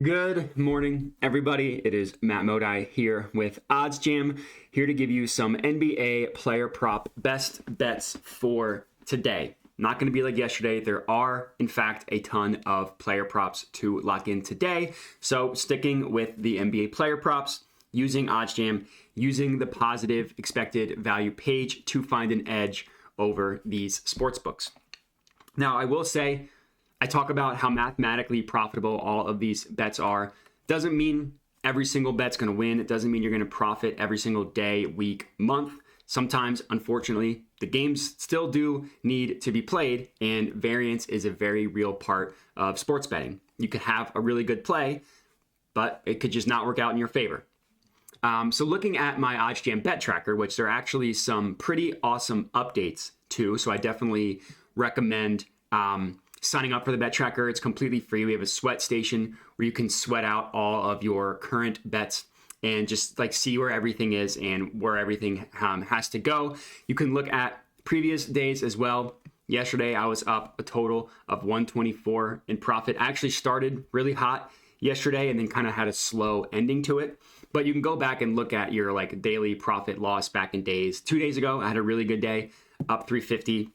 Good morning, everybody. It is Matt Modi here with OddsJam, here to give you some NBA player prop best bets for today. Not going to be like yesterday. There are, in fact, a ton of player props to lock in today. So sticking with the NBA player props, using OddsJam, using the positive expected value page to find an edge over these sports books. Now, I will say, I talk about how mathematically profitable all of these bets are. Doesn't mean every single bet's going to win. It doesn't mean you're going to profit every single day, week, month. Sometimes, unfortunately, the games still do need to be played, and variance is a very real part of sports betting. You could have a really good play, but it could just not work out in your favor. So looking at my OddsJam bet tracker, which there are actually some pretty awesome updates to, so I definitely recommend signing up for the bet tracker. It's completely free. We have a sweat station where you can sweat out all of your current bets and just like see where everything is and where everything has to go. You can look at previous days as well. Yesterday, I was up a total of 124 in profit. I actually started really hot yesterday and then kind of had a slow ending to it. But you can go back and look at your like daily profit loss back in days. 2 days ago, I had a really good day, up 350.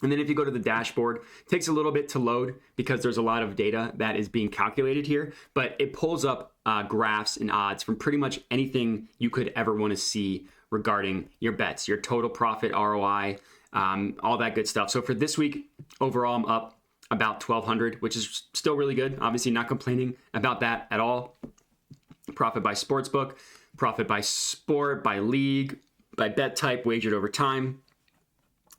And then if you go to the dashboard, it takes a little bit to load because there's a lot of data that is being calculated here, but it pulls up graphs and odds from pretty much anything you could ever want to see regarding your bets, your total profit, ROI, all that good stuff. So for this week, overall, I'm up about 1,200, which is still really good. Obviously not complaining about that at all. Profit by sportsbook, profit by sport, by league, by bet type, wagered over time.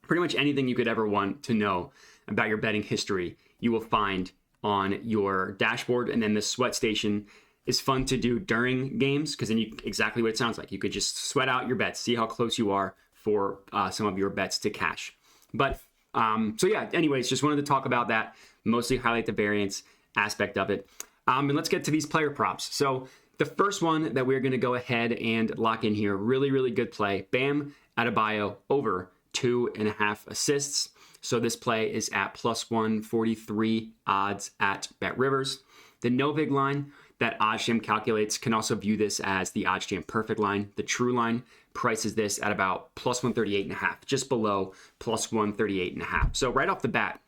Pretty much anything you could ever want to know about your betting history, you will find on your dashboard. And then the sweat station is fun to do during games because then exactly what it sounds like. You could just sweat out your bets, see how close you are for some of your bets to cash. But so yeah, anyways, just wanted to talk about that, mostly highlight the variance aspect of it. And let's get to these player props. So the first one that we're going to go ahead and lock in here, really, really good play. Bam Adebayo over 2.5 assists. So this play is at plus 143 odds at BetRivers. The no vig line that OddsJam calculates can also view this as the OddsJam perfect line. The true line prices this at about plus 138.5, just below plus 138.5. So right off the bat,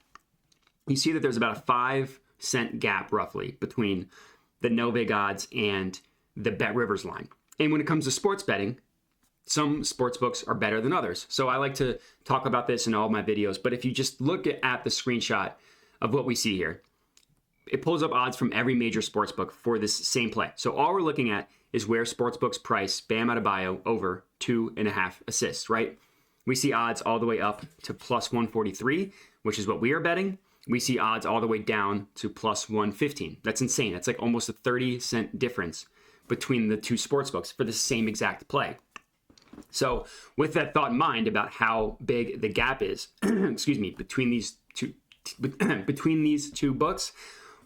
you see that there's about a 5-cent gap roughly between the no vig odds and the BetRivers line. And when it comes to sports betting, some sports books are better than others. So I like to talk about this in all of my videos. But if you just look at the screenshot of what we see here, it pulls up odds from every major sports book for this same play. So all we're looking at is where sports books price Bam Adebayo over 2.5 assists, right? We see odds all the way up to plus 143, which is what we are betting. We see odds all the way down to plus 115. That's insane. That's like almost a 30-cent difference between the two sports books for the same exact play. So with that thought in mind about how big the gap is, excuse me, between these two books,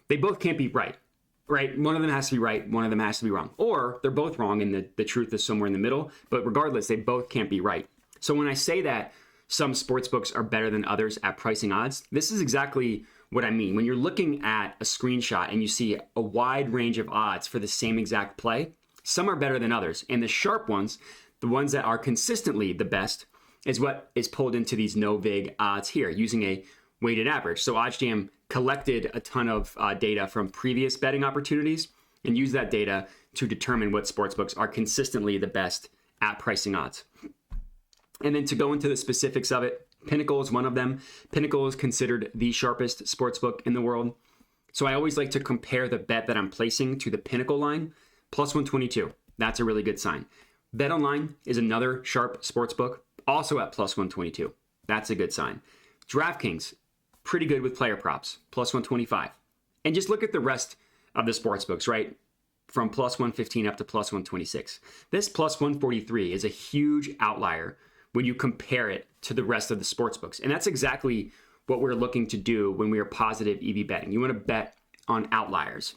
they both can't be right? One of them has to be right, one of them has to be wrong. Or they're both wrong and the truth is somewhere in the middle, but regardless, they both can't be right. So when I say that some sports books are better than others at pricing odds, this is exactly what I mean. When you're looking at a screenshot and you see a wide range of odds for the same exact play, some are better than others. And the sharp ones, the ones that are consistently the best, is what is pulled into these no vig odds here using a weighted average. So OddsJam collected a ton of data from previous betting opportunities and used that data to determine what sportsbooks are consistently the best at pricing odds. And then to go into the specifics of it, Pinnacle is one of them. Pinnacle is considered the sharpest sportsbook in the world. So I always like to compare the bet that I'm placing to the Pinnacle line, plus 122. That's a really good sign. BetOnline is another sharp sportsbook, also at plus 122. That's a good sign. DraftKings, pretty good with player props, plus 125. And just look at the rest of the sportsbooks, right? From plus 115 up to plus 126. This plus 143 is a huge outlier when you compare it to the rest of the sportsbooks. And that's exactly what we're looking to do when we are positive EV betting. You want to bet on outliers.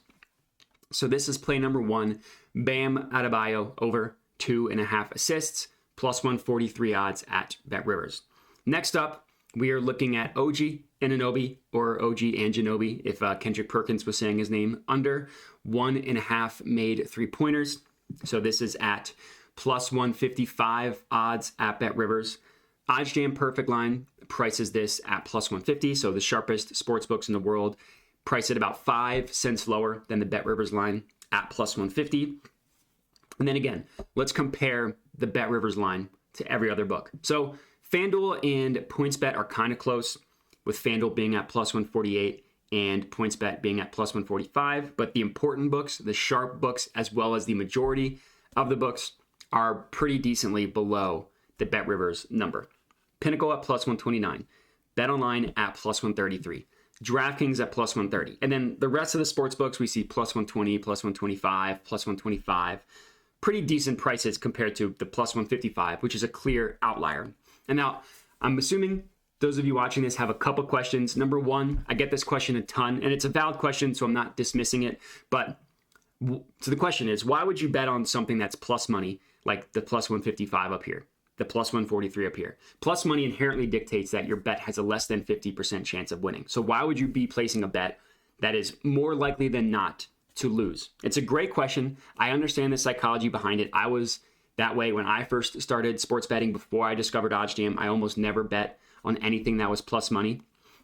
So this is play number one, Bam Adebayo over 2.5 assists, plus 143 odds at BetRivers. Next up, we are looking at OG Anunoby, or OG Anunoby, if Kendrick Perkins was saying his name, under 1.5 made three-pointers. So this is at plus 155 odds at BetRivers. OddsJam perfect line prices this at plus 150. So the sharpest sports books in the world price it about 5 cents lower than the BetRivers line at plus 150. And then again, let's compare the BetRivers line to every other book. So FanDuel and PointsBet are kind of close, with FanDuel being at plus 148 and PointsBet being at plus 145. But the important books, the sharp books, as well as the majority of the books, are pretty decently below the BetRivers number. Pinnacle at plus 129, BetOnline at plus 133, DraftKings at plus 130. And then the rest of the sports books, we see plus 120, plus 125, plus 125. Pretty decent prices compared to the plus 155, which is a clear outlier. And now, I'm assuming those of you watching this have a couple questions. Number one, I get this question a ton, and it's a valid question, so I'm not dismissing it. But so the question is, why would you bet on something that's plus money, like the plus 155 up here, the plus 143 up here? Plus money inherently dictates that your bet has a less than 50% chance of winning. So why would you be placing a bet that is more likely than not to lose? It's a great question. I understand the psychology behind it. I was that way when I first started sports betting. Before I discovered OddsJam, I almost never bet on anything that was plus money.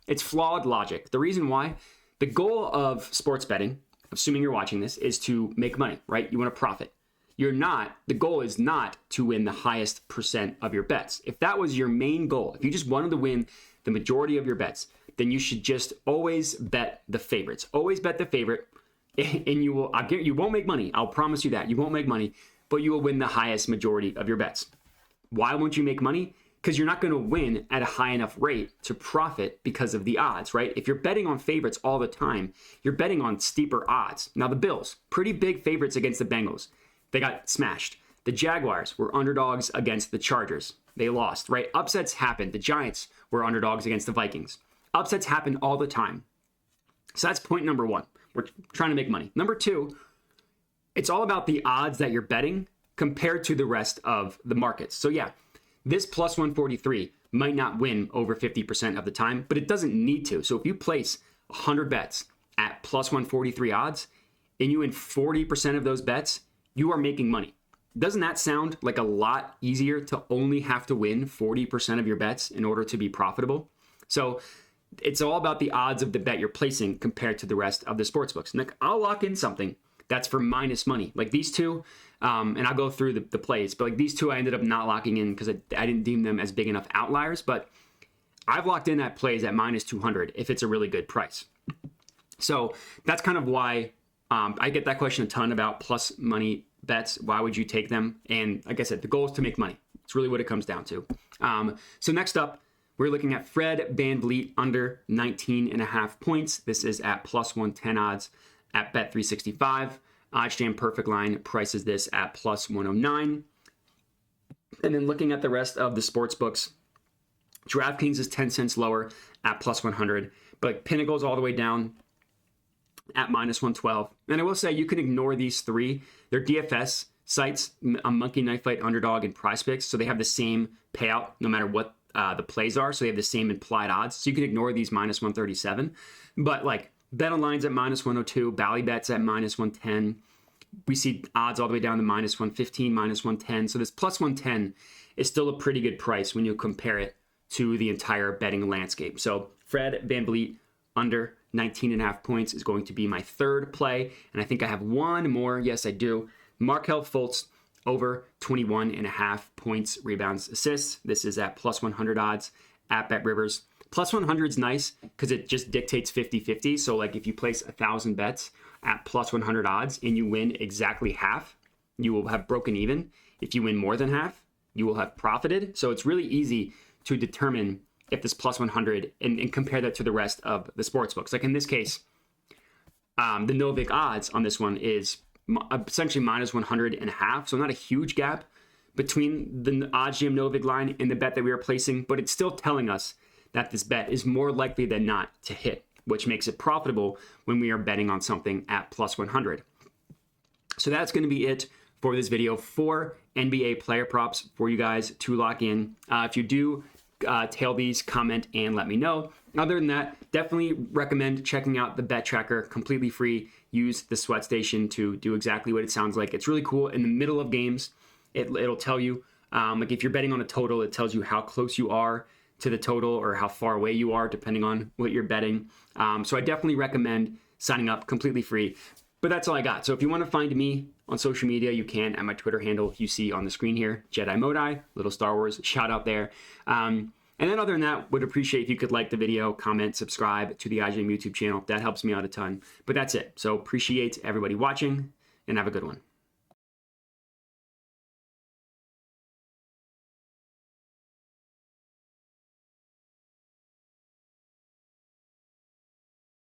It's flawed logic. The reason why, the goal of sports betting, assuming you're watching this, is to make money, right? You want to profit. The goal is not to win the highest percent of your bets. If that was your main goal, if you just wanted to win the majority of your bets, then you should just always bet the favorites. Always bet the favorite, and you won't make money. I'll promise you that. You won't make money, but you will win the highest majority of your bets. Why won't you make money? Because you're not going to win at a high enough rate to profit because of the odds, right? If you're betting on favorites all the time, you're betting on steeper odds. Now the Bills, pretty big favorites against the Bengals. They got smashed. The Jaguars were underdogs against the Chargers. They lost, right? Upsets happened. The Giants were underdogs against the Vikings. Upsets happen all the time. So that's point number one. We're trying to make money. Number two, it's all about the odds that you're betting compared to the rest of the markets. So yeah, this plus 143 might not win over 50% of the time, but it doesn't need to. So if you place 100 bets at plus 143 odds and you win 40% of those bets, you are making money. Doesn't that sound like a lot easier to only have to win 40% of your bets in order to be profitable? So it's all about the odds of the bet you're placing compared to the rest of the sports books. And I'll lock in something that's for minus money. Like these two, and I'll go through the plays, but like these two I ended up not locking in because I didn't deem them as big enough outliers, but I've locked in at plays at minus 200 if it's a really good price. So that's kind of why I get that question a ton about plus money bets. Why would you take them? And like I said, the goal is to make money. It's really what it comes down to. So next up, we're looking at Fred VanVleet under 19.5 points. This is at plus 110 odds at Bet365. OddsJam perfect line prices this at plus 109. And then looking at the rest of the sports books, DraftKings is 10 cents lower at plus 100, but Pinnacle's all the way down at minus 112. And I will say you can ignore these three. They're DFS sites, a Monkey Knife Fight, Underdog, and PrizePicks, so they have the same payout no matter what the plays are. So they have the same implied odds. So you can ignore these minus 137. But like BetOnline's at minus 102, Ballybet's at minus 110. We see odds all the way down to minus 115, minus 110. So this plus 110 is still a pretty good price when you compare it to the entire betting landscape. So Fred VanVleet under 19.5 points is going to be my third play. And I think I have one more. Yes, I do. Markelle Fultz over 21.5 points, rebounds, assists. This is at plus 100 odds at BetRivers. Plus 100 is nice because it just dictates 50-50. So like if you place 1,000 bets at plus 100 odds and you win exactly half, you will have broken even. If you win more than half, you will have profited. So it's really easy to determine if this plus 100 and compare that to the rest of the sports books. Like in this case, the Novik odds on this one is essentially minus 100.5. So not a huge gap between the OddsJam Novik line and the bet that we are placing, but it's still telling us that this bet is more likely than not to hit, which makes it profitable when we are betting on something at plus 100. So that's going to be it for this video. 4 NBA player props for you guys to lock in. If you do tail these, comment, and let me know. Other than that, definitely recommend checking out the bet tracker, completely free. Use the sweat station to do exactly what it sounds like. It's really cool. In the middle of games, it'll tell you, like if you're betting on a total, it tells you how close you are to the total or how far away you are, depending on what you're betting. So I definitely recommend signing up, completely free. But that's all I got. So if you want to find me on social media, you can at my Twitter handle you see on the screen here, Jedi Modai, little Star Wars shout out there. And then other than that, would appreciate if you could like the video, comment, subscribe to the OddsJam YouTube channel. That helps me out a ton. But that's it. So appreciate everybody watching and have a good one.